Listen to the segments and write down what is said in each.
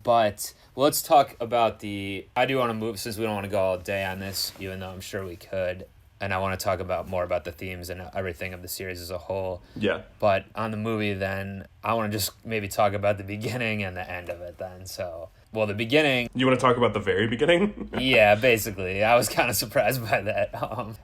But let's talk about I do want to move, since we don't want to go all day on this, even though I'm sure we could. And I want to talk more about the themes and everything of the series as a whole. Yeah. But on the movie, then, I want to just maybe talk about the beginning and the end of it then. So, well, the beginning... You want to talk about the very beginning? Yeah, basically. I was kind of surprised by that.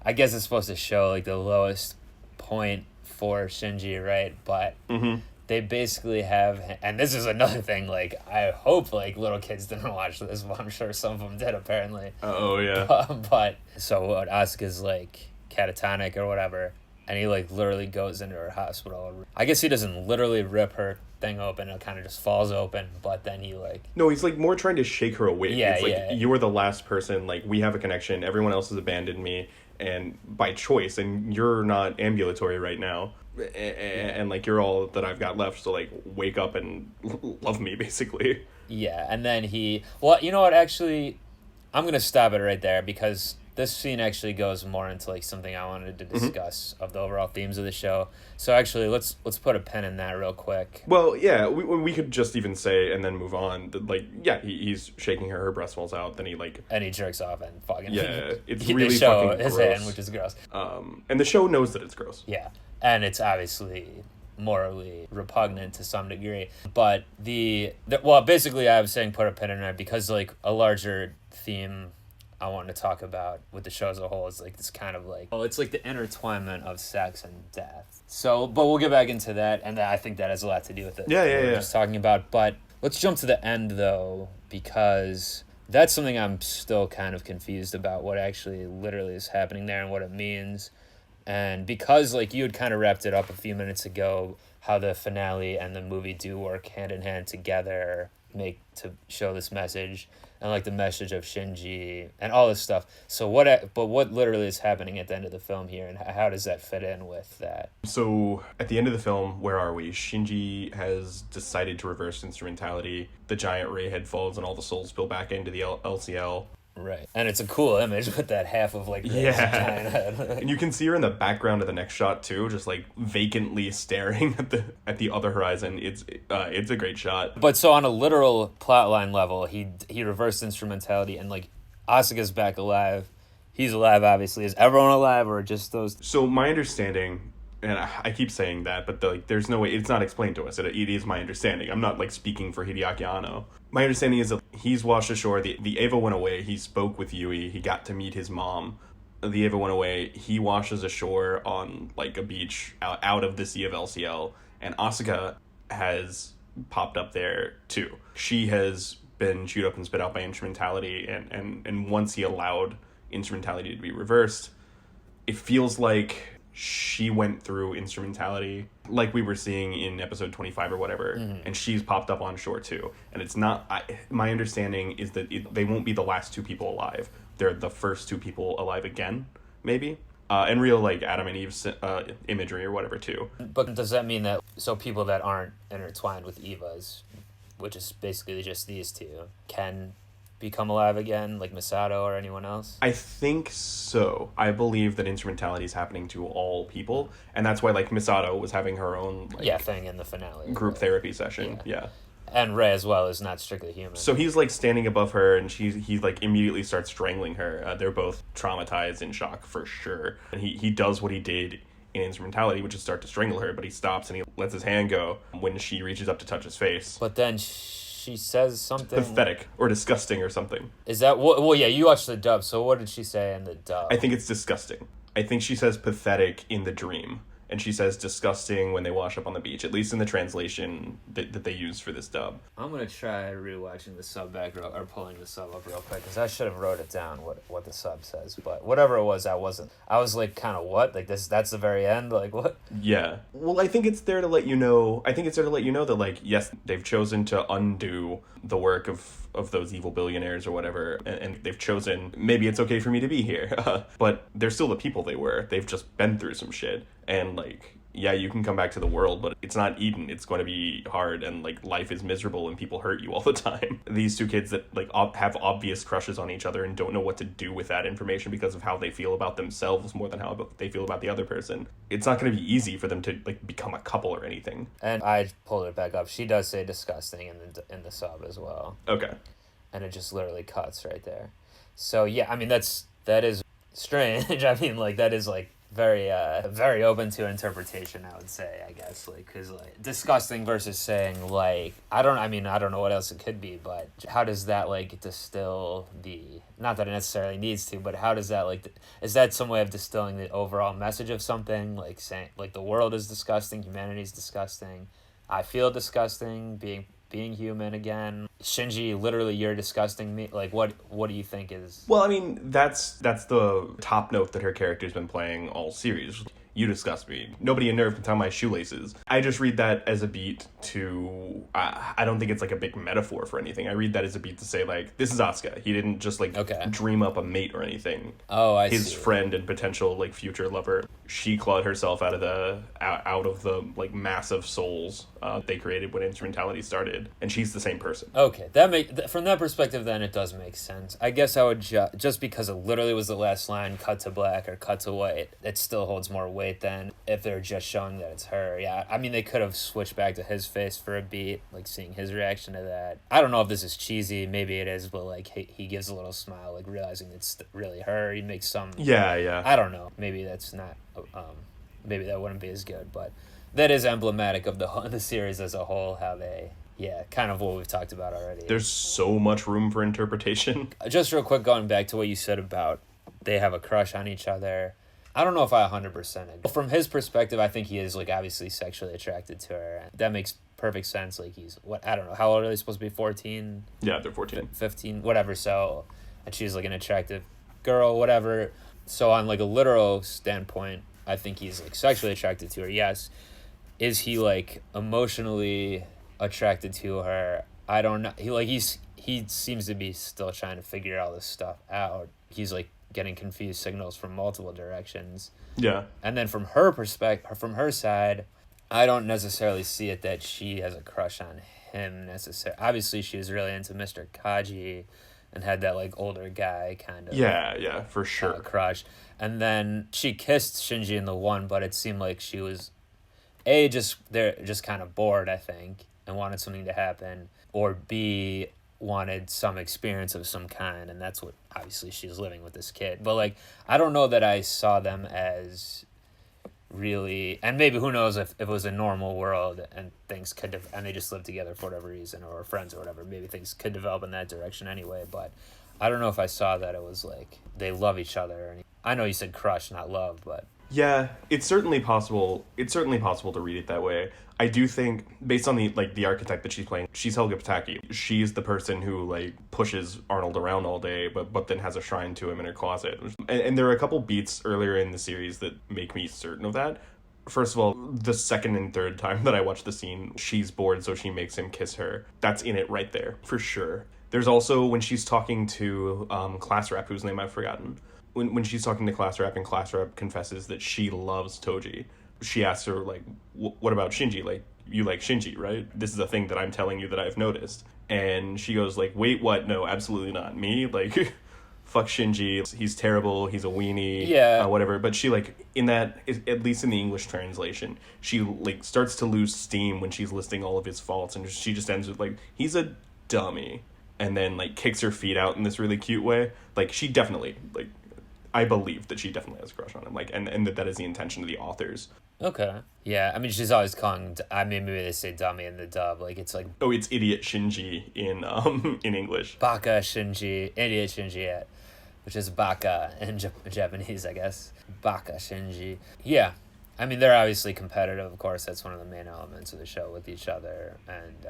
I guess it's supposed to show, like, the lowest point for Shinji, right? But... Mm-hmm. They basically have, and this is another thing, like, I hope, like, little kids didn't watch this, but I'm sure some of them did, apparently. Oh, yeah. But, so what, Asuka's, like, catatonic or whatever, and he, like, literally goes into her hospital. I guess he doesn't literally rip her thing open, it kind of just falls open, but then he, like... No, he's, like, more trying to shake her awake. Yeah, it's like, yeah. You were the last person, like, we have a connection, everyone else has abandoned me, and by choice, and you're not ambulatory right now. And like, you're all that I've got left, so like, wake up and love me, basically. Yeah, and then well, you know what, actually, I'm gonna stop it right there, because this scene actually goes more into like something I wanted to discuss of the overall themes of the show. So actually, let's put a pin in that real quick. Well, yeah, we could just even say, and then move on, that, like, yeah, he's shaking her breast falls out, then he, like... And he jerks off and fucking... Yeah, it's they really show fucking his gross. hand, which is gross. And the show knows that it's gross. Yeah, and it's obviously morally repugnant to some degree. But well, basically, I was saying put a pin in it because, like, a larger theme I wanted to talk about with the show as a whole is, like, this kind of, like... Oh, it's, like, the intertwinement of sex and death. So, but we'll get back into that, and I think that has a lot to do with it. Yeah. We're just talking about. But let's jump to the end, though, because that's something I'm still kind of confused about, what actually literally is happening there and what it means. And because, like, you had kind of wrapped it up a few minutes ago, how the finale and the movie do work hand in hand together, to show this message, and, like, the message of Shinji and all this stuff. So what literally is happening at the end of the film here, and how does that fit in with that? So at the end of the film, where are we? Shinji has decided to reverse instrumentality. The giant ray head falls and all the souls spill back into the LCL. Right. And it's a cool image with that half of, like, this giant head. And you can see her in the background of the next shot too, just, like, vacantly staring at the other horizon. It's a great shot. But so on a literal plotline level, he reversed instrumentality, and, like, Asuka's back alive. He's alive, obviously. Is everyone alive, or just those? So my understanding, and I keep saying that, but there's no way, it's not explained to us. It is my understanding. I'm not, like, speaking for Hideaki Anno. My understanding is that he's washed ashore. The Eva went away. He spoke with Yui. He got to meet his mom. The Eva went away. He washes ashore on, like, a beach out of the Sea of LCL. And Asuka has popped up there, too. She has been chewed up and spit out by instrumentality. And once he allowed instrumentality to be reversed, it feels like she went through instrumentality like we were seeing in episode 25 or whatever, and she's popped up on shore too. And it's not, my understanding is that they won't be the last two people alive. They're the first two people alive again, maybe. And real, like, Adam and Eve's imagery or whatever too. But does that mean that, so people that aren't intertwined with Eva's, which is basically just these two, can become alive again, like Misato or anyone else? I think so. I believe that instrumentality is happening to all people, and that's why, like, Misato was having her own, like, thing in the finale, group therapy session. Yeah. And Rei as well is not strictly human. So he's, like, standing above her, and he like immediately starts strangling her. They're both traumatized, in shock for sure. And he does what he did in instrumentality, which is start to strangle her, but he stops and he lets his hand go when she reaches up to touch his face. But then she says something pathetic or disgusting or something. Is that well, yeah, you watched the dub, so what did she say in the dub? I think it's disgusting. I think she says pathetic in the dream, and she says disgusting when they wash up on the beach, at least in the translation that they used for this dub. I'm gonna try rewatching the sub back or pulling the sub up real quick, because I should have wrote it down what the sub says, but whatever it was, I was like, kind of what, like, that's the very end, like, what? Yeah, well, I think it's there to let you know that, like, yes, they've chosen to undo the work of those evil billionaires or whatever, and they've chosen, maybe it's okay for me to be here, but they're still the people they were. They've just been through some shit, and, like, yeah, you can come back to the world, but it's not Eden. It's going to be hard, and like life is miserable, and people hurt you all the time. These two kids that like have obvious crushes on each other and don't know what to do with that information because of how they feel about themselves more than how they feel about the other person. It's not going to be easy for them to like become a couple or anything. And I pulled it back up. She does say disgusting in the sub as well. Okay. And it just literally cuts right there. So yeah, I mean that is strange. I mean, like, that is like very open to interpretation, I would say, I guess, like, because like disgusting versus saying like I don't know what else it could be, but how does that like distill the, not that it necessarily needs to, but how does that like is that some way of distilling the overall message of something, like saying like the world is disgusting, humanity is disgusting, I feel disgusting being human again. Shinji, literally, you're disgusting me. Like, what do you think is... Well, I mean, that's the top note that her character's been playing all series. You disgust me. Nobody in Nerve can tie my shoelaces. I just read that as a beat to... I don't think it's like a big metaphor for anything. I read that as a beat to say, like, this is Asuka. He didn't just, like, dream up a mate or anything. Oh, I see. His friend and potential, like, future lover. She clawed herself out of the like, massive souls they created when instrumentality started. And she's the same person. Okay. From that perspective, then, it does make sense. I guess I would just because it literally was the last line, cut to black or cut to white, it still holds more weight than if they're just showing that it's her. Yeah, I mean, they could have switched back to his face for a beat, like seeing his reaction to that. I don't know if this is cheesy, maybe it is, but like he gives a little smile, like realizing it's really her. He makes some... Yeah. I don't know, maybe that's not maybe that wouldn't be as good, but that is emblematic of the series as a whole, how they... Yeah, kind of what we've talked about already. There's so much room for interpretation. Just real quick, going back to what you said about they have a crush on each other. I don't know if I 100% agree. From his perspective, I think he is, like, obviously sexually attracted to her. That makes perfect sense. Like, he's, I don't know, how old are they supposed to be? 14? Yeah, they're 14. 15, whatever. So, and she's, like, an attractive girl, whatever. So, on, like, a literal standpoint, I think he's, like, sexually attracted to her, yes. Is he, like, emotionally attracted to her? I don't know. He seems to be still trying to figure all this stuff out. He's, like, getting confused signals from multiple directions. Yeah. And then from her perspective, from her side, I don't necessarily see it that she has a crush on him necessarily. Obviously, she was really into Mr. Kaji and had that like older guy kind of yeah, for sure crush. And then she kissed Shinji in the one, but it seemed like she was just kind of bored, I think, and wanted something to happen, or B, wanted some experience of some kind, and that's what obviously she's living with this kid. But like, I don't know that I saw them as really, and maybe who knows if it was a normal world and things could and they just lived together for whatever reason, or friends or whatever, maybe things could develop in that direction anyway. But I don't know if I saw that it was like they love each other. I know you said crush, not love, but yeah, it's certainly possible to read it that way. I do think, based on the archetype that she's playing, she's Helga Pataki. She's the person who like pushes Arnold around all day, but then has a shrine to him in her closet. And there are a couple beats earlier in the series that make me certain of that. First of all, the second and third time that I watch the scene, she's bored, so she makes him kiss her. That's in it right there, for sure. There's also when she's talking to Class Rap, whose name I've forgotten. When she's talking to Class Rap and Class Rap confesses that she loves Toji, she asks her, like, what about Shinji? Like, you like Shinji, right? This is a thing that I'm telling you that I've noticed. And she goes, like, wait, what? No, absolutely not. Me? Like, fuck Shinji. He's terrible. He's a weenie. Yeah. Whatever. But she, like, in that, at least in the English translation, she, like, starts to lose steam when she's listing all of his faults. And she just ends with, like, he's a dummy. And then, like, kicks her feet out in this really cute way. Like, she definitely, like, I believe that she definitely has a crush on him, like, and that is the intention of the authors. Okay. Yeah, I mean, she's always calling... maybe they say dummy in the dub. Like, it's like... Oh, it's idiot Shinji in English. Baka Shinji. Idiot Shinji, yeah. Which is baka in Japanese, I guess. Baka Shinji. Yeah. I mean, they're obviously competitive, of course. That's one of the main elements of the show with each other. And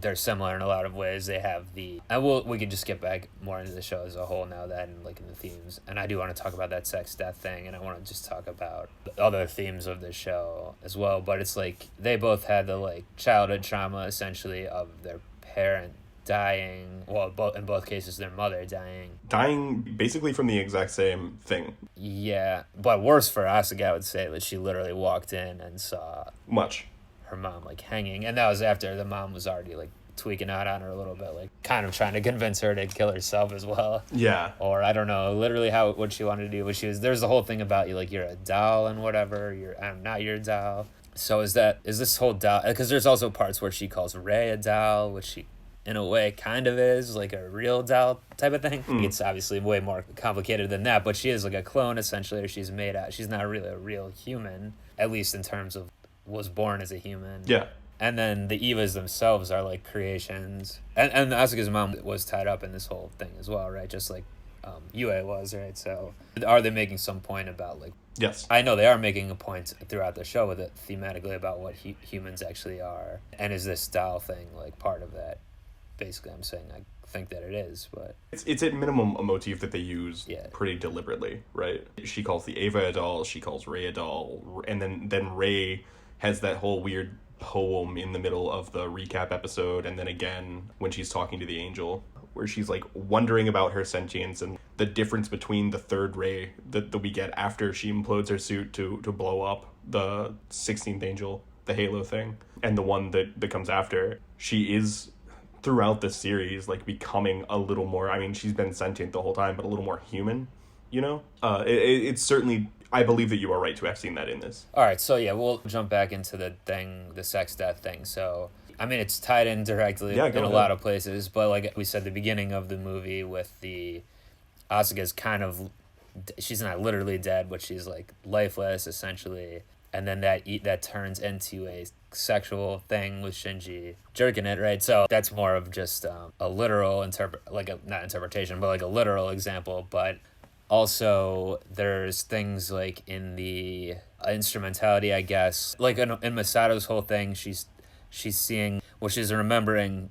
they're similar in a lot of ways. They have the... we can just get back more into the show as a whole now that, and like in the themes. And I do want to talk about that sex death thing, and I want to just talk about the other themes of the show as well. But it's like they both had the like childhood trauma essentially of their parent dying. Well, in both cases, their mother dying. Dying basically from the exact same thing. Yeah, but worse for Asuka, I would say that she literally walked in and saw her mom like hanging, and that was after the mom was already like tweaking out on her a little bit, like kind of trying to convince her to kill herself as well. Yeah. Or I don't know, literally what she wanted to do. There's the whole thing about you, like you're a doll and whatever. I'm not your doll. So is this whole doll? Because there's also parts where she calls Rey a doll, which she, in a way, kind of is like a real doll type of thing. It's obviously way more complicated than that, but she is like a clone essentially, or she's made out. She's not really a real human, at least in terms of was born as a human. Yeah. And then the Evas themselves are like creations, and Asuka's mom was tied up in this whole thing as well, right? Just like Yue was, right? So are they making some point about like? Yes. I know they are making a point throughout the show with it thematically about what humans actually are, and is this doll thing like part of that? Basically, I'm saying I think that it is, but it's at minimum a motif that they use pretty deliberately, right? She calls the Ava a doll, she calls Rey a doll, and then Rey has that whole weird poem in the middle of the recap episode, and then again when she's talking to the angel, where she's like wondering about her sentience and the difference between the third Rey that we get after she implodes her suit to blow up the 16th angel, the Halo thing, and the one that comes after. She is throughout the series like becoming a little more, I mean, she's been sentient the whole time, but a little more human, you know? It's certainly, I believe that you are right to have seen that in this. All right, so yeah, we'll jump back into the sex death thing. So, I mean, it's tied in directly in a lot of places, but like we said, the beginning of the movie with the Asuka's kind of, she's not literally dead, but she's like lifeless essentially, and then that turns into a sexual thing with Shinji jerking it, right? So that's more of just a literal not interpretation, but like a literal example, but. Also, there's things like in the instrumentality, I guess, like in Misato's whole thing, she's seeing, well, she's remembering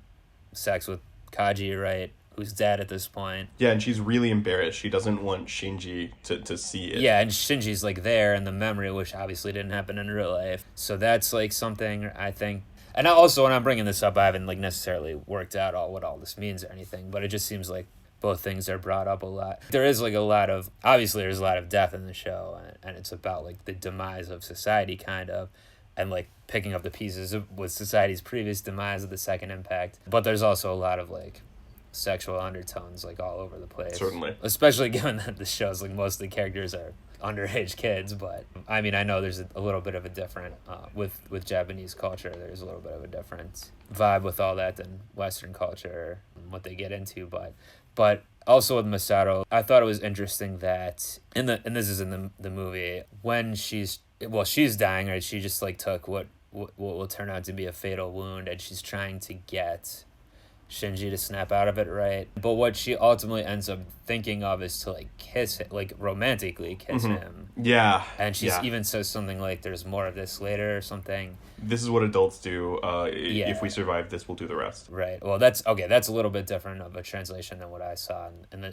sex with Kaji, right? Who's dead at this point. Yeah, and she's really embarrassed. She doesn't want Shinji to see it. Yeah, and Shinji's like there in the memory, which obviously didn't happen in real life. So that's like something I think. And also, when I'm bringing this up, I haven't like necessarily worked out what all this means or anything, but it just seems like both things are brought up a lot. There is like obviously there's a lot of death in the show, and it's about like the demise of society kind of, and like picking up the pieces with society's previous demise of the Second Impact. But there's also a lot of like sexual undertones like all over the place. Certainly. Especially given that the show's like most of the characters are underage kids, but I mean, I know there's a little bit of a different, with Japanese culture, there's a little bit of a different vibe with all that than Western culture, and what they get into, but also with Misato, I thought it was interesting that and this is in the movie, when she's dying, right? She just like took what will turn out to be a fatal wound, and she's trying to get Shinji to snap out of it, right? But what she ultimately ends up thinking of is to like kiss him, like romantically kiss him. Yeah. And she even says something like, "There's more of this later" or something. This is what adults do. If we survive this, we'll do the rest. Right. Well, that's okay. That's a little bit different of a translation than what I saw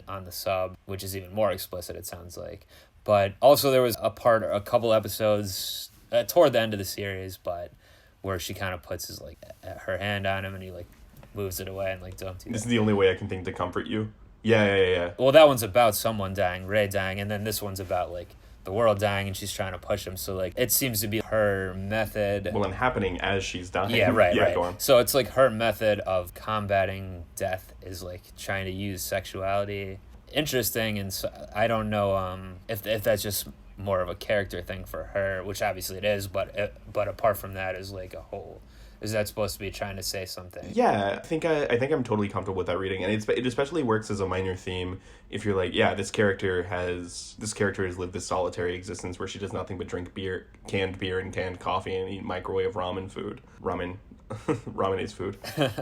on the sub, which is even more explicit, it sounds like. But also there was a couple episodes toward the end of the series, but where she kind of puts her hand on him, and he like moves it away and like, don't do that. This is the only way I can think to comfort you. Yeah. Well, that one's about someone dying, Rey dying, and then this one's about like the world dying, and she's trying to push him. So like it seems to be her method. Well, and happening as she's dying. Yeah, right. Go on. So it's like her method of combating death is like trying to use sexuality. Interesting, and so I don't know if that's just more of a character thing for her, which obviously it is, but apart from that, is like a whole. Is that supposed to be trying to say something? Yeah, I think I'm totally comfortable with that reading, and it especially works as a minor theme if you're like, yeah, this character has lived this solitary existence where she does nothing but drink canned beer and canned coffee and eat microwave ramen food. Ramen is food.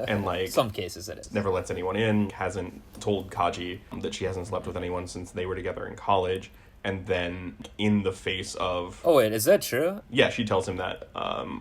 And like some cases it is. Never lets anyone in, hasn't told Kaji that she hasn't slept with anyone since they were together in college. And then in the face of... Oh, wait, is that true? Yeah, she tells him that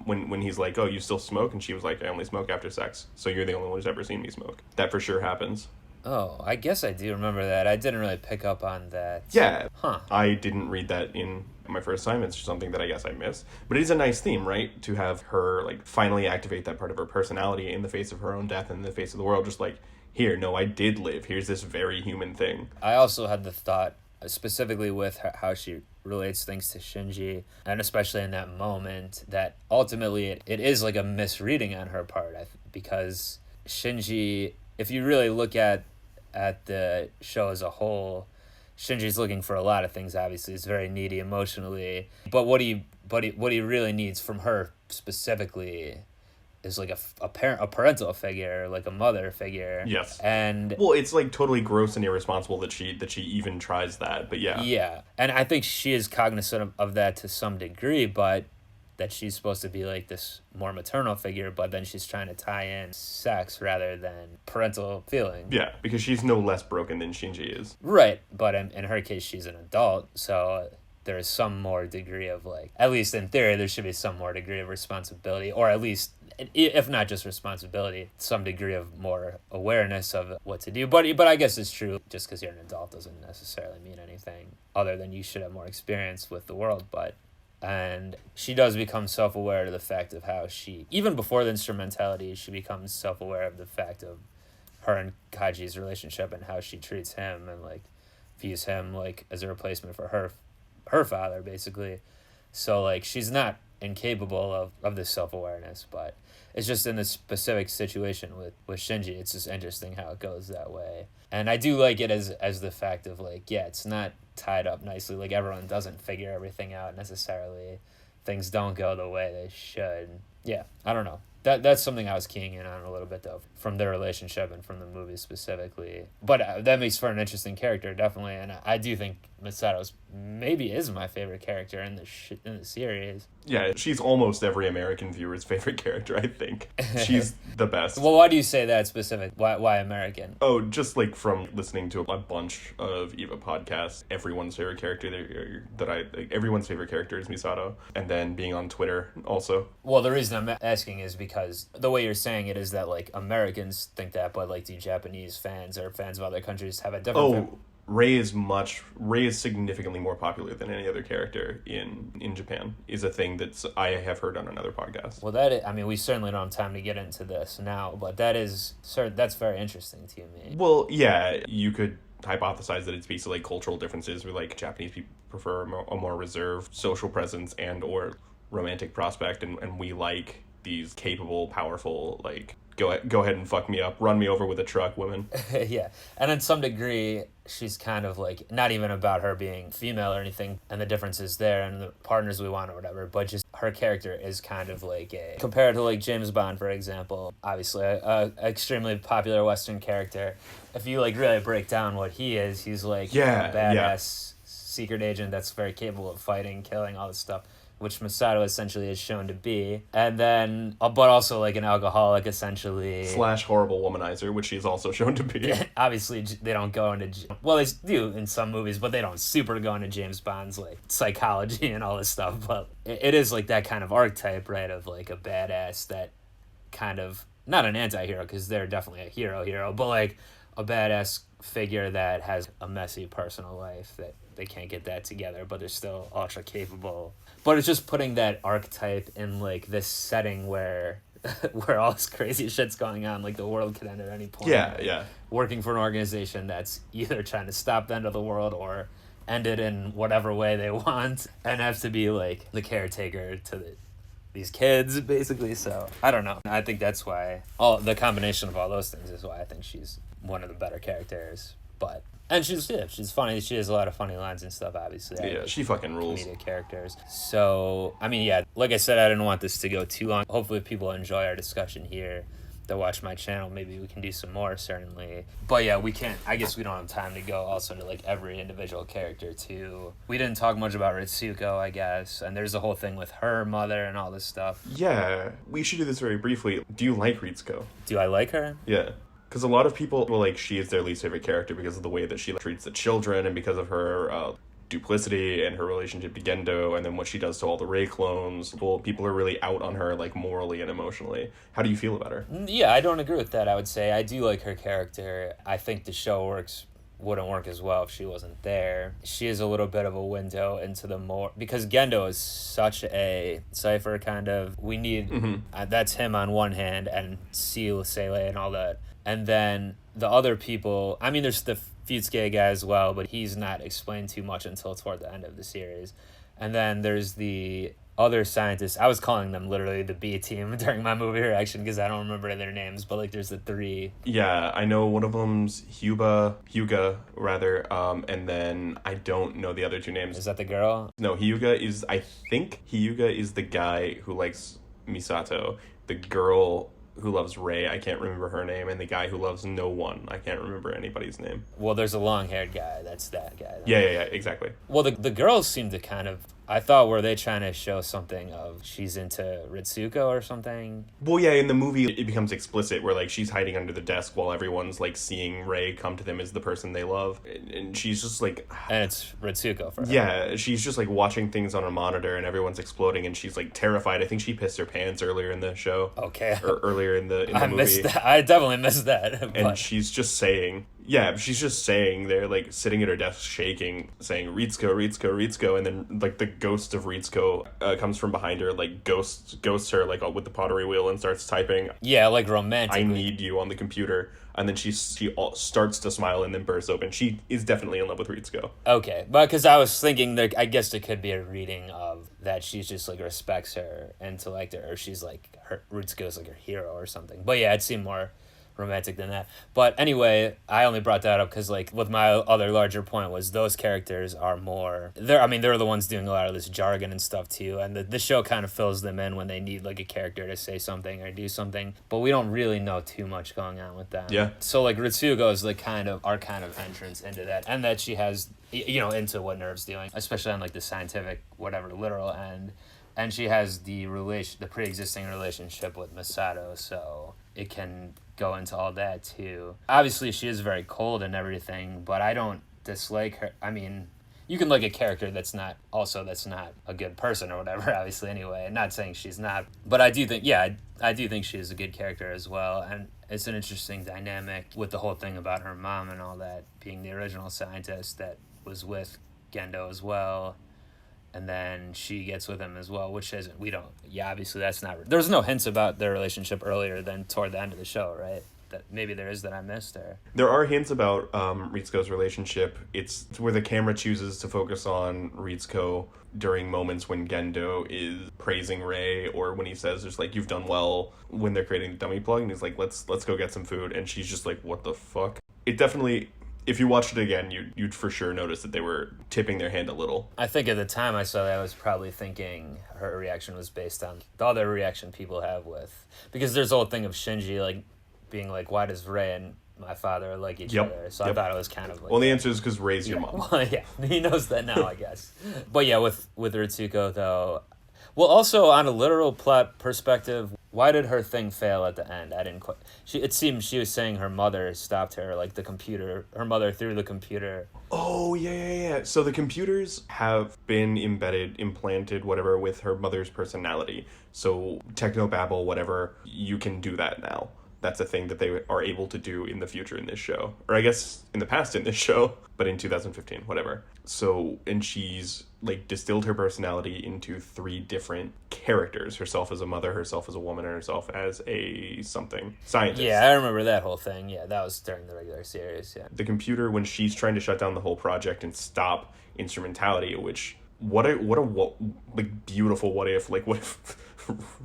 when he's like, oh, you still smoke? And she was like, I only smoke after sex. So you're the only one who's ever seen me smoke. That for sure happens. Oh, I guess I do remember that. I didn't really pick up on that. Yeah. Huh. I didn't read that in my first time. It's something that I guess I miss. But it is a nice theme, right? To have her, like, finally activate that part of her personality in the face of her own death and in the face of the world. Just like, here, no, I did live. Here's this very human thing. I also had the thought, specifically with how she relates things to Shinji, and especially in that moment, that ultimately it is like a misreading on her part, because Shinji, if you really look at the show as a whole, Shinji's looking for a lot of things. Obviously, he's very needy emotionally, but what he really needs from her specifically is like a parental figure, like a mother figure. Yes. And well, it's like totally gross and irresponsible that she even tries that, but yeah. Yeah. And I think she is cognizant of that to some degree, but that she's supposed to be like this more maternal figure, but then she's trying to tie in sex rather than parental feeling. Yeah, because she's no less broken than Shinji is. Right. But in her case, she's an adult, so there is some more degree of, like, at least in theory, there should be some more degree of responsibility, or at least, if not just responsibility, some degree of more awareness of what to do. But I guess it's true, just because you're an adult doesn't necessarily mean anything other than you should have more experience with the world. And she does become self-aware of the fact of how she, even before the instrumentality, she becomes self-aware of the fact of her and Kaji's relationship and how she treats him and, like, views him, like, as a replacement for her father, basically. So, like, she's not incapable of this self-awareness, but it's just in this specific situation with Shinji, it's just interesting how it goes that way. And I do like it as the fact of, like, yeah, it's not tied up nicely. Like, everyone doesn't figure everything out necessarily. Things don't go the way they should. Yeah, I don't know. That's something I was keying in on a little bit, though, from their relationship and from the movie specifically. But that makes for an interesting character, definitely. And I do think Misato's maybe is my favorite character in the series. Yeah, she's almost every American viewer's favorite character, I think. She's the best. Well, why do you say that specific? Why American? Oh, just like from listening to a bunch of Eva podcasts, everyone's favorite character everyone's favorite character is Misato, and then being on Twitter also. Well, the reason I'm asking is because the way you're saying it is that, like, Americans think that, but, like, do Japanese fans or fans of other countries have a different... Rei is significantly more popular than any other character in Japan, is a thing that I have heard on another podcast. Well, we certainly don't have time to get into this now, but that's very interesting to me. Well, yeah, you could hypothesize that it's basically like cultural differences where, like, Japanese people prefer a more reserved social presence and or romantic prospect, and we like these capable, powerful, like, go ahead and fuck me up, run me over with a truck women. Yeah. And in some degree, she's kind of, like, not even about her being female or anything and the differences there and the partners we want or whatever, but just her character is kind of like compared to, like, James Bond, for example, obviously a extremely popular Western character. If you, like, really break down what he is, he's, like, a badass secret agent that's very capable of fighting, killing, all this stuff, which Misato essentially is shown to be, and then, but also, like, an alcoholic, essentially. / horrible womanizer, which she's also shown to be. Obviously, they don't go into... Well, they do in some movies, but they don't super go into James Bond's, like, psychology and all this stuff, but it is, like, that kind of archetype, right, of, like, a badass that kind of... Not an anti-hero, because they're definitely a hero, but, like, a badass figure that has a messy personal life that they can't get that together, but they're still ultra capable. But it's just putting that archetype in, like, this setting where all this crazy shit's going on, like, the world could end at any point. Yeah. Working for an organization that's either trying to stop the end of the world or end it in whatever way they want, and have to be, like, the caretaker to these kids, basically. So I don't know. I think that's why the combination of all those things is why I think she's one of the better characters. And she's funny. She has a lot of funny lines and stuff, obviously. Yeah, she fucking rules. Comedic characters. So, I mean, yeah, like I said, I didn't want this to go too long. Hopefully people enjoy our discussion here. They'll watch my channel. Maybe we can do some more, certainly. But yeah, I guess we don't have time to go also to, like, every individual character, too. We didn't talk much about Ritsuko, I guess. And there's a whole thing with her mother and all this stuff. Yeah, we should do this very briefly. Do you like Ritsuko? Do I like her? Yeah. Because a lot of people, well, like, she is their least favorite character because of the way that she, like, treats the children and because of her duplicity and her relationship to Gendo and then what she does to all the Rei clones. Well, people are really out on her, like, morally and emotionally. How do you feel about her? Yeah, I don't agree with that, I would say. I do like her character. I think the show works wouldn't work as well if she wasn't there. She is a little bit of a window into the more, because Gendo is such a cipher kind of. We need that's him on one hand, and Seal, Sele, and all that, and then the other people. I mean, there's the Viewz guy as well, but he's not explained too much until toward the end of the series, and then there's the other scientists. I was calling them literally the B team during my movie reaction because I don't remember their names, but like there's the three. Yeah, I know one of them's Hyuga rather, and then I don't know the other two names. Is that the girl? No, I think Hyuga is the guy who likes Misato. The girl who loves Rei, I can't remember her name, and the guy who loves no one, I can't remember anybody's name. Well, there's a long-haired guy. That's that guy. Yeah, exactly. Well, the girls seem to kind of, I thought, were they trying to show something of she's into Ritsuko or something? Well, yeah, in the movie it becomes explicit where like she's hiding under the desk while everyone's like seeing Rei come to them as the person they love, and she's just like, and it's Ritsuko for her. Yeah, she's just like watching things on a monitor and everyone's exploding and she's like terrified. I think she pissed her pants earlier in the show. Okay. Or earlier in the I movie. Missed that. I definitely missed that. And she's just saying, they're like sitting at her desk shaking, saying Ritsuko, and then like the ghost of Ritsuko comes from behind her, like ghosts her like with the pottery wheel and starts typing. Yeah, like romantic. I need you on the computer. And then she starts to smile and then bursts open. She is definitely in love with Ritsuko. Okay, but because I was thinking that I guess there could be a reading of that she's just like respects her and to like her, or she's like Ritsuko's like her hero or something. But yeah, it seemed more romantic than that. But anyway, I only brought that up because like what my other larger point was, those characters are more, they're the ones doing a lot of this jargon and stuff too, and the show kind of fills them in when they need like a character to say something or do something, but we don't really know too much going on with them. Yeah. So like Ritsuko is like our kind of entrance into that, and that she has, into what Nerve's doing, especially on like the scientific whatever literal end. And she has the pre-existing relationship with Misato, so it can go into all that too. Obviously, she is very cold and everything, but I don't dislike her. I mean, you can look at a character that's not a good person or whatever, obviously, anyway. I'm not saying she's not, but I do think, I do think she is a good character as well, and it's an interesting dynamic with the whole thing about her mom and all that, being the original scientist that was with Gendo as well. And then she gets with him as well, which isn't, obviously that's not, there's no hints about their relationship earlier than toward the end of the show, right? That maybe there is that I missed, or... There are hints about Ritsuko's relationship. It's where the camera chooses to focus on Ritsuko during moments when Gendo is praising Rei, or when he says, just like, you've done well, when they're creating the dummy plug, and he's like, let's go get some food, and she's just like, what the fuck? It definitely... If you watched it again, you'd for sure notice that they were tipping their hand a little. I think at the time I saw that, I was probably thinking her reaction was based on the other reaction people have with... Because there's the whole thing of Shinji, like, being like, why does Rei and my father like each other? So I thought it was kind of like... Well, the answer is because Rei's your mom. Well, yeah, he knows that now, I guess. But yeah, with Ritsuko, though... Well, also, on a literal plot perspective, why did her thing fail at the end? I didn't quite... It seemed she was saying her mother stopped her, like the computer... Her mother through the computer. Oh, yeah. So the computers have been implanted, whatever, with her mother's personality. So technobabble, whatever, you can do that now. That's a thing that they are able to do in the future in this show. Or I guess in the past in this show, but in 2015, whatever. So, and she's like distilled her personality into 3 different characters. Herself as a mother, herself as a woman, and herself as a something. Scientist. Yeah, I remember that whole thing. Yeah, that was during the regular series, yeah. The computer, when she's trying to shut down the whole project and stop instrumentality, which, what beautiful what if, like what if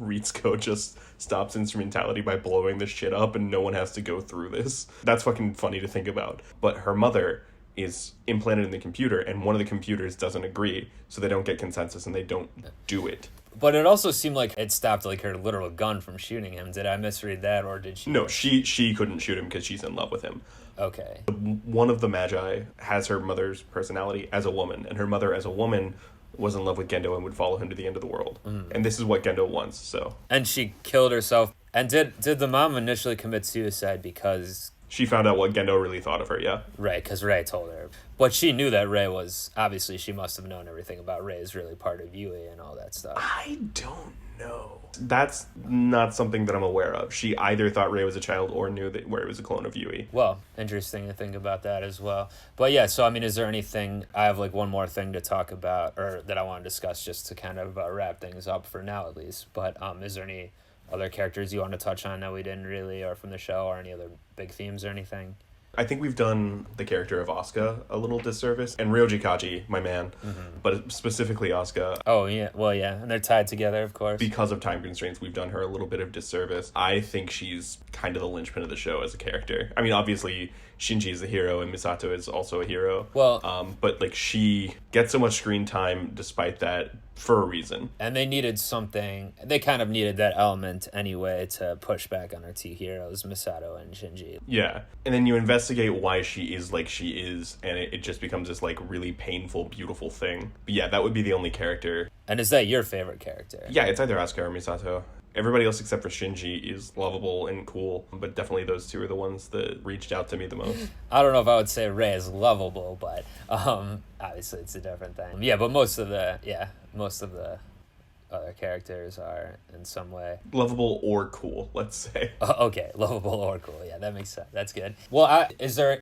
Ritsuko just stops instrumentality by blowing this shit up and no one has to go through this. That's fucking funny to think about. But her mother is implanted in the computer, and one of the computers doesn't agree, so they don't get consensus and they don't do it. But it also seemed like it stopped like her literal gun from shooting him. Did I misread that, or did she? No, she couldn't shoot him because she's in love with him. Okay. One of the Magi has her mother's personality as a woman, and her mother as a woman was in love with Gendo and would follow him to the end of the world. And this is what Gendo wants, so. And she killed herself. And did the mom initially commit suicide because... She found out what Gendo really thought of her, yeah. Right, because Rei told her. But she knew that Rei was... Obviously, she must have known everything about Rei is really part of Yui and all that stuff. I don't no. That's not something that I'm aware of. She either thought Rei was a child or knew that Rei was a clone of Yui. Well, interesting to think about that as well. But yeah, so I mean, is there anything, I have like one more thing to talk about, or that I want to discuss just to kind of wrap things up for now at least. But is there any other characters you want to touch on that we didn't really, or from the show, or any other big themes or anything? I think we've done the character of Asuka a little disservice, and Ryoji Kaji, my man, but specifically Asuka. Oh, yeah. Well, yeah. And they're tied together, of course. Because of time constraints, we've done her a little bit of disservice. I think she's kind of the linchpin of the show as a character. I mean, obviously, Shinji is a hero, and Misato is also a hero. Well, but, like, she gets so much screen time despite that for a reason. And they needed something, they kind of needed that element anyway to push back on our two heroes, Misato and Shinji. Yeah. And then you investigate why she is like she is, and it just becomes this, like, really painful, beautiful thing. But yeah, that would be the only character. And is that your favorite character? Yeah, it's either Asuka or Misato. Everybody else except for Shinji is lovable and cool, but definitely those two are the ones that reached out to me the most. I don't know if I would say Rei is lovable, but obviously it's a different thing. Yeah, but most of the other characters are in some way Lovable or cool, let's say. Okay, lovable or cool. Yeah, that makes sense. That's good. Well,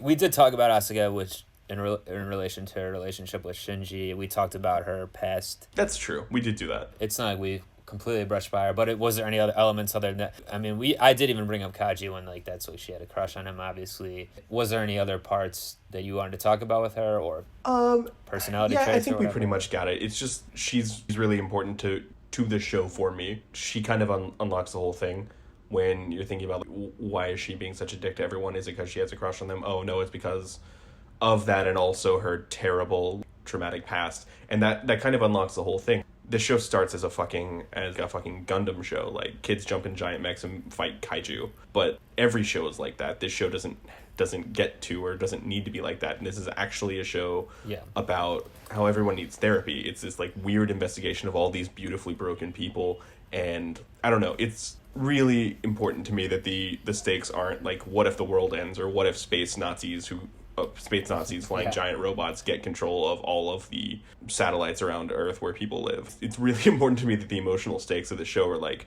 we did talk about Asuka, which in relation to her relationship with Shinji. We talked about her past. That's true. We did do that. It's not like we completely brushed by her, but was there any other elements other than that? I mean, I did even bring up Kaji when, like, that's what she had a crush on him, obviously. Was there any other parts that you wanted to talk about with her, or personality traits? Yeah, I think we pretty much got it. It's just she's really important to the show for me. She kind of unlocks the whole thing when you're thinking about, like, why is she being such a dick to everyone? Is it because she has a crush on them? Oh no, it's because of that, and also her terrible traumatic past, and that kind of unlocks the whole thing. The show starts as a fucking Gundam show, like kids jump in giant mechs and fight kaiju, but every show is like that. This show doesn't get to, or doesn't need to be like that, and this is actually a show about how everyone needs therapy. It's this, like, weird investigation of all these beautifully broken people, and I don't know, it's really important to me that the stakes aren't like, what if the world ends, or what if space Nazis flying giant robots get control of all of the satellites around Earth where people live. It's really important to me that the emotional stakes of the show are like,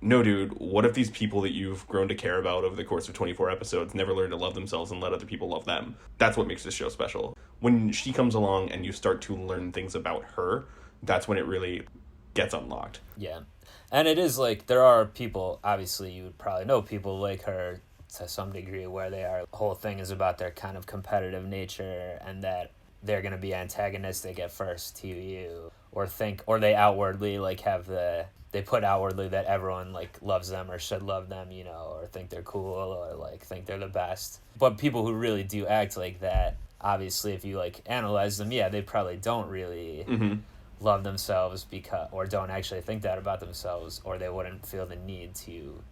no, dude, what if these people that you've grown to care about over the course of 24 episodes never learn to love themselves and let other people love them? That's what makes this show special. When she comes along and you start to learn things about her, that's when it really gets unlocked. Yeah. And it is like, there are people, obviously you would probably know people like her to some degree, where the whole thing is about their kind of competitive nature, and that they're going to be antagonistic at first to you, or they outwardly, like, they put outwardly that everyone, like, loves them or should love them, you know, or think they're cool, or, like, think they're the best. But people who really do act like that, obviously, if you, like, analyze them, yeah, they probably don't really love themselves, or don't actually think that about themselves, or they wouldn't feel the need to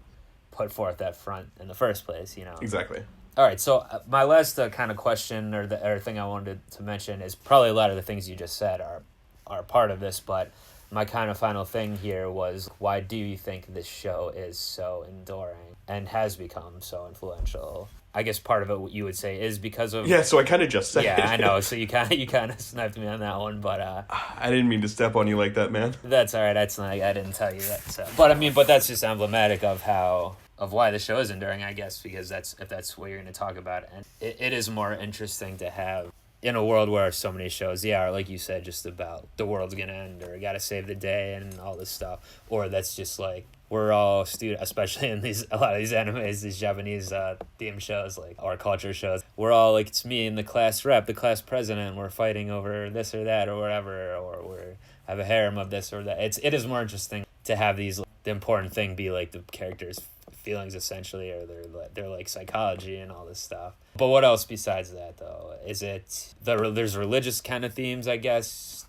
put forth that front in the first place, you know. Exactly. All right, so my last kind of question or thing I wanted to mention is probably a lot of the things you just said are part of this, but my kind of final thing here was, why do you think this show is so enduring and has become so influential? I guess part of it, what you would say, is because of... Yeah, so I kind of just said Yeah, it. I know, so you kind of sniped me on that one, but... I didn't mean to step on you like that, man. That's all right, that's not... I didn't tell you that, so... But that's just emblematic of why the show is enduring, I guess, because if that's what you're going to talk about. And it is more interesting to have, in a world where so many shows, are, like you said, just about the world's going to end, or got to save the day and all this stuff. Or that's just like, we're all especially in a lot of these animes, these Japanese theme shows, like, or culture shows. We're all like, it's me and the class rep, the class president, we're fighting over this or that or whatever, or we have a harem of this or that. It is more interesting to have the important thing be like the characters' feelings, essentially, or their like psychology and all this stuff. But what else besides that, though? Is it there's religious kind of themes, I guess?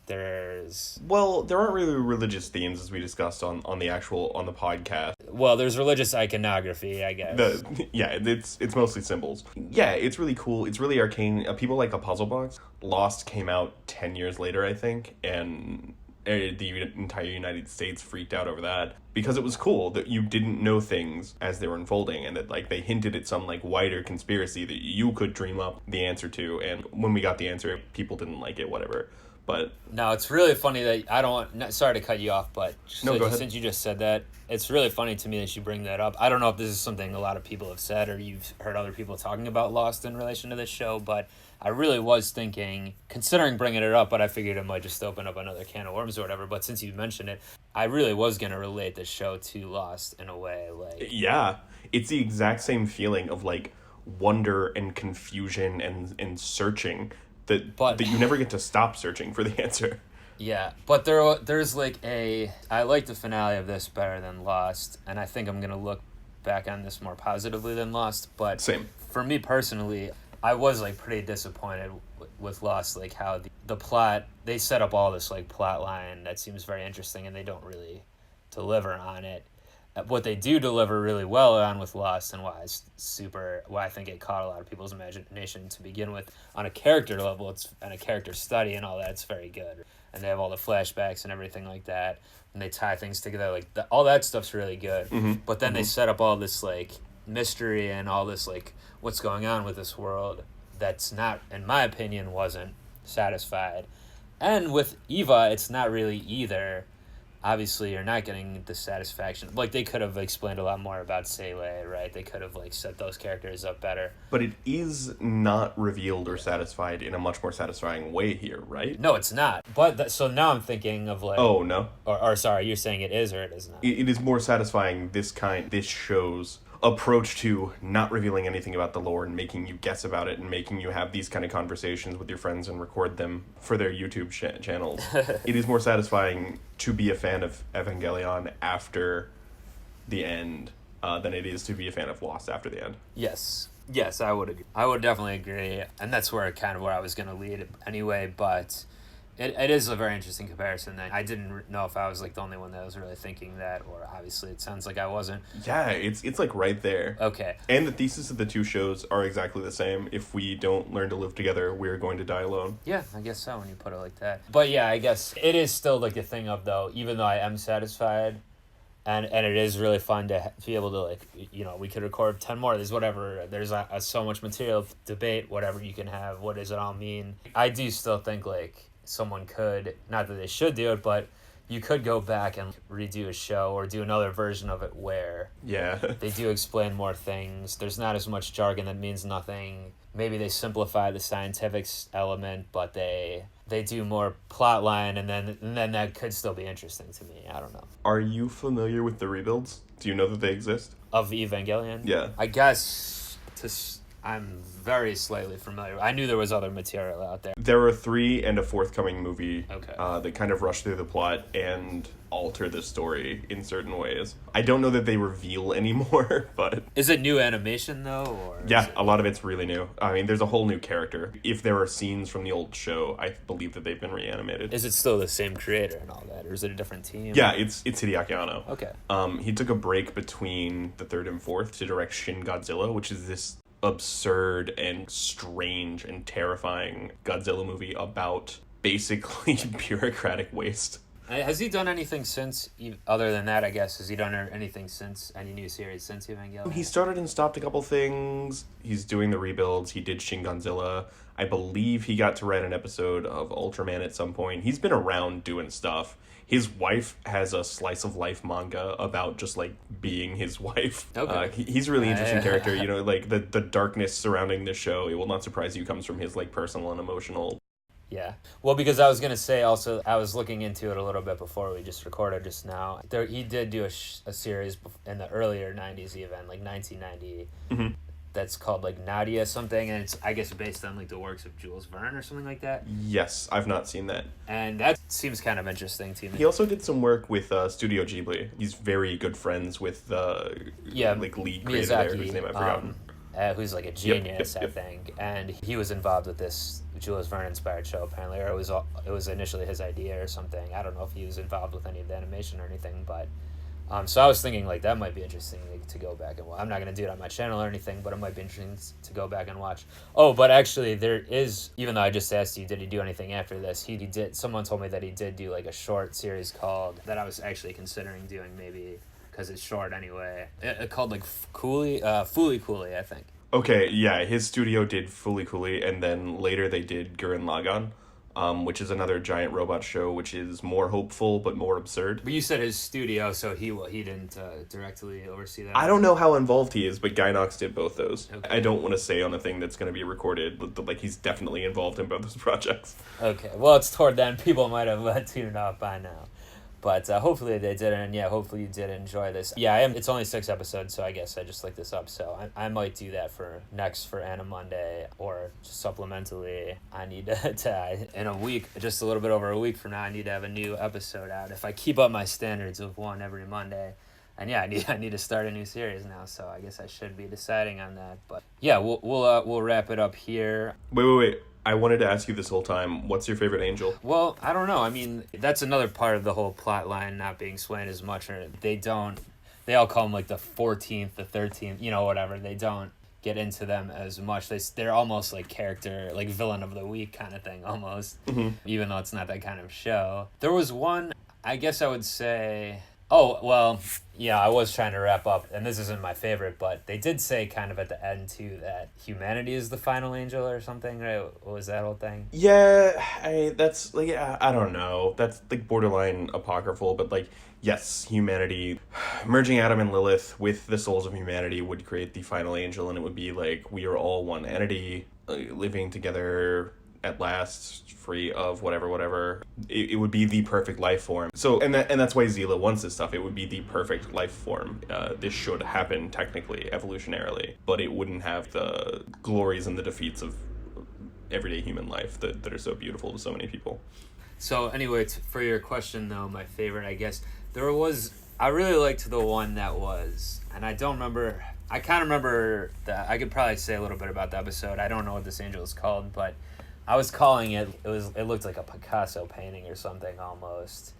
Well, there aren't really religious themes, as we discussed on the podcast. Well, there's religious iconography, I guess. It's mostly symbols. Yeah, it's really cool. It's really arcane. People like a puzzle box. Lost came out 10 years later, I think, and the entire United States freaked out over that, because it was cool that you didn't know things as they were unfolding, and that, like, they hinted at some, like, wider conspiracy that you could dream up the answer to, and when we got the answer, people didn't like it, whatever. But No, it's really funny that I don't want. Sorry to cut you off, but No, go ahead. since you just said that, it's really funny to me that you bring that up. I don't know if this is something a lot of people have said or you've heard other people talking about Lost in relation to this show, but I really was thinking, considering bringing it up, but I figured it might just open up another can of worms or whatever. But since you mentioned it, I really was going to relate this show to Lost in a way. Like, yeah, it's the exact same feeling of like wonder and confusion and searching that you never get to stop searching for the answer. yeah, but there's like I like the finale of this better than Lost, and I think I'm going to look back on this more positively than Lost. But Same. for me personally, I was like pretty disappointed with Lost, like how the plot, they set up all this like plot line that seems very interesting and they don't really deliver on it. What they do deliver really well on with Lost, and why I think it caught a lot of people's imagination to begin with, on a character level, and a character study and all that, it's very good. And they have all the flashbacks and everything like that, and they tie things together, like all that stuff's really good. But then they set up all this like mystery and all this like what's going on with this world that's not, in my opinion, wasn't satisfied. And with Eva, it's not really either. Obviously, you're not getting the satisfaction. Like, they could have explained a lot more about Seele, right? They could have like set those characters up better. But it is not revealed or satisfied in a much more satisfying way here, right? No, it's not. But so now I'm thinking of like, Oh, no. or sorry, you're saying it is or it is not. It is more satisfying, this show's approach to not revealing anything about the lore and making you guess about it and making you have these kind of conversations with your friends and record them for their YouTube channels. It is more satisfying to be a fan of Evangelion after the end than it is to be a fan of Lost after the end. Yes, I would agree. I would definitely agree, and that's where I was going to lead anyway. But it is a very interesting comparison. That I didn't know if I was like the only one that was really thinking that, or obviously it sounds like I wasn't. Yeah, it's like right there. Okay. And the thesis of the two shows are exactly the same. If we don't learn to live together, we're going to die alone. Yeah, I guess so when you put it like that. But yeah, I guess it is still like a thing of, though, even though I am satisfied, and it is really fun to be able to, like, you know, we could record 10 more. There's whatever. There's so much material, debate, whatever you can have. What does it all mean? I do still think, like, someone could, not that they should do it, but you could go back and redo a show or do another version of it where they do explain more things. There's not as much jargon that means nothing. Maybe they simplify the scientific element, but they do more plot line, and then that could still be interesting to me. I don't know. Are you familiar with the rebuilds? Do you know that they exist? Of Evangelion? Yeah. I guess I'm very slightly familiar. I knew there was other material out there. There are 3 and a forthcoming movie Okay. that kind of rush through the plot and alter the story in certain ways. I don't know that they reveal anymore, but... Is it new animation, though? Or yeah, a lot of it's really new. I mean, there's a whole new character. If there are scenes from the old show, I believe that they've been reanimated. Is it still the same creator and all that, or is it a different team? Yeah, it's Hideaki Anno. Okay. He took a break between the 3rd and 4th to direct Shin Godzilla, which is this absurd and strange and terrifying Godzilla movie about basically bureaucratic waste. Has he done anything since, other than that, I guess? Has he done anything since, any new series since Evangelion? He started and stopped a couple things. He's doing the rebuilds. He did Shin Godzilla. I believe he got to write an episode of Ultraman at some point. He's been around doing stuff. His wife has a slice of life manga about just like being his wife. Okay. He's a really interesting character. You know, like the darkness surrounding the show, it will not surprise you, comes from his like personal and emotional. Yeah. Well, because I was going to say also, I was looking into it a little bit before we just recorded just now. He did do a series in the earlier 90s even, like 1990. Mm-hmm. That's called like Nadia something, and it's, I guess, based on like the works of Jules Verne or something like that. Yes, I've not seen that. And that seems kind of interesting to me. He also did some work with Studio Ghibli. He's very good friends with the like lead creator Miyazaki, there, whose name I've forgotten. Who's like a genius, I think, and he was involved with this Jules Verne inspired show apparently, or it was initially his idea or something. I don't know if he was involved with any of the animation or anything, but so I was thinking like that might be interesting to go back and watch. I'm not gonna do it on my channel or anything, but it might be interesting to go back and watch. Oh, but actually there is, even though I just asked you, did he do anything after this? He did. Someone told me that he did do like a short series called, that I was actually considering doing maybe, because it's short anyway. It called like Fooly Cooly, I think. Okay, yeah, his studio did Fooly Cooly, and then later they did Gurren Lagann. which is another giant robot show, which is more hopeful but more absurd. But you said his studio, so he didn't directly oversee that. I don't know how involved he is, but Guy Knox did both those. Okay. I don't want to say on a thing that's going to be recorded, but like he's definitely involved in both those projects. Okay, well, it's toward then. People might have tuned off by now. But hopefully they did, and yeah, hopefully you did enjoy this. Yeah, it's only 6 episodes, so I guess I just like this up. So I might do that for Anna Monday, or just supplementally, I need to in a week, just a little bit over a week from now, I need to have a new episode out. If I keep up my standards of one every Monday, and yeah, I need to start a new series now. So I guess I should be deciding on that. But yeah, we'll wrap it up here. Wait. I wanted to ask you this whole time, what's your favorite angel? Well, I don't know. I mean, that's another part of the whole plot line not being explained as much. Or they all call them like the 14th, the 13th, whatever. They don't get into them as much. They're almost like character, like villain of the week kind of thing, almost. Mm-hmm. Even though it's not that kind of show. There was one, I guess I would say... Oh, well, yeah, I was trying to wrap up, and this isn't my favorite, but they did say kind of at the end, too, that humanity is the final angel or something, right? What was that whole thing? Yeah, that's, like, I don't know. That's, like, borderline apocryphal, but, like, yes, humanity, merging Adam and Lilith with the souls of humanity would create the final angel, and it would be, like, we are all one entity, living together at last, free of whatever. It would be the perfect life form. So, and that's why Zila wants this stuff. It would be the perfect life form. This should happen technically, evolutionarily, but it wouldn't have the glories and the defeats of everyday human life that are so beautiful to so many people. So anyway, for your question though, my favorite, I guess, I really liked the one that was, and I don't remember, I kind of remember that, I could probably say a little bit about the episode. I don't know what this angel is called, but I was calling it looked like a Picasso painting or something almost.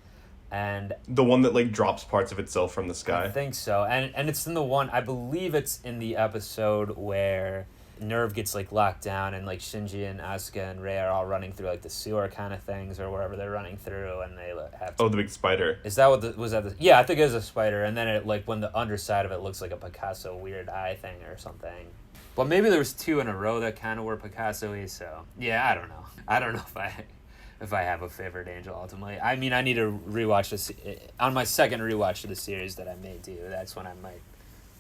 And the one that like drops parts of itself from the sky. I think so. And it's in the one, I believe it's in the episode where Nerve gets like locked down and like Shinji and Asuka and Rei are all running through like the sewer kind of things or wherever they're running through, and they have to... Oh, the big spider. Is that yeah, I think it was a spider, and then it like when the underside of it looks like a Picasso weird eye thing or something. But maybe there was 2 in a row that kind of were Picasso-y, so yeah, I don't know. I don't know if I have a favorite angel ultimately. I mean, I need to rewatch this on my second rewatch of the series that I may do. That's when I might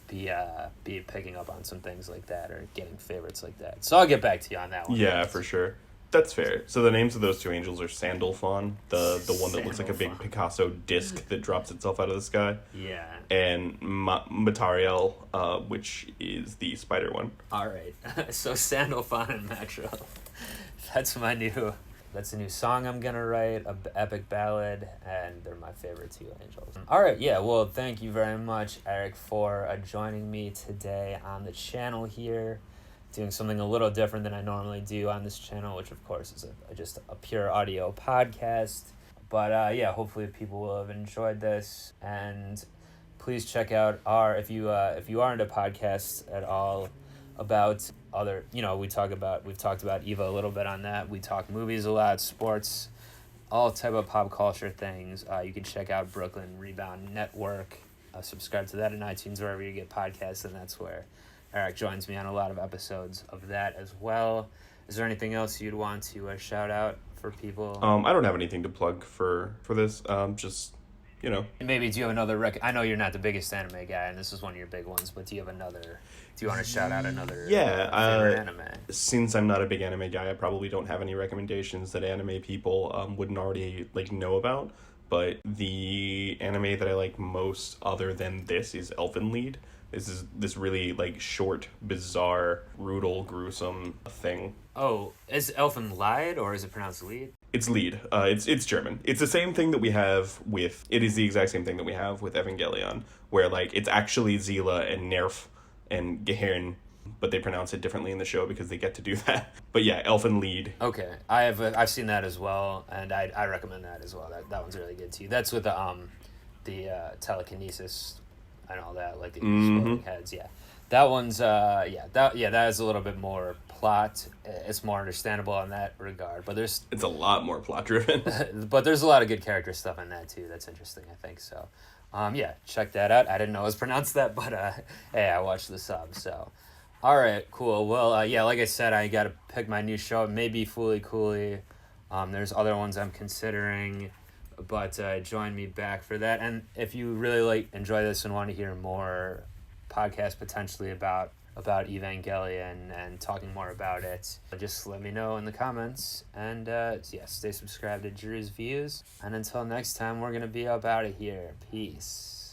be picking up on some things like that or getting favorites like that. So I'll get back to you on that one. Yeah, for sure. That's fair. So the names of those 2 angels are Sandalphon, the one that looks like a big Picasso disc that drops itself out of the sky. Yeah. And Matariel, which is the spider one. All right. So Sandalphon and Matro. That's a new song I'm going to write, an epic ballad, and they're my favorite 2 angels. All right, yeah, well, thank you very much, Eric, for joining me today on the channel here, doing something a little different than I normally do on this channel, which, of course, is just a pure audio podcast. But, yeah, hopefully people will have enjoyed this, and please check out if you are into podcasts at all, about other, we've talked about Eva a little bit on that. We talk movies a lot, sports, all type of pop culture things. You can check out Brooklyn Rebound Network. Subscribe to that in iTunes, wherever you get podcasts, and that's where Eric joins me on a lot of episodes of that as well. Is there anything else you'd want to shout out for people? I don't have anything to plug for this. Just, Maybe do you have another I know you're not the biggest anime guy, and this is one of your big ones, but do you want to shout out another favorite anime? Since I'm not a big anime guy, I probably don't have any recommendations that anime people wouldn't already know about. But the anime that I like most, other than this, is Elfen Lied. This is this really short, bizarre, brutal, gruesome thing. Oh, is Elfen Lied, or is it pronounced Lied? It's Lied. It's German. It's the same thing that we have with... It is the exact same thing that we have with Evangelion, where it's actually Zila and Nerf and Gehirn, but they pronounce it differently in the show because they get to do that. But yeah, Elfen Lied. Okay, I've seen that as well, and I recommend that as well. That one's really good too. That's with the telekinesis and all that, like the exploding heads. Yeah, that one's that is a little bit more plot. It's more understandable in that regard, but it's a lot more plot driven. But there's a lot of good character stuff in that too. That's interesting, I think. So yeah, check that out. I didn't know it was pronounced that, but hey, I watched the sub. So all right, cool. Well, yeah, like I said, I gotta pick my new show. Maybe Fooly Cooly, There's other ones I'm considering, but join me back for that. And if you really enjoy this and want to hear more podcasts potentially about Evangelion and talking more about it, just let me know in the comments. And stay subscribed to Drewz Views. And until next time, we're gonna be up out of here. Peace.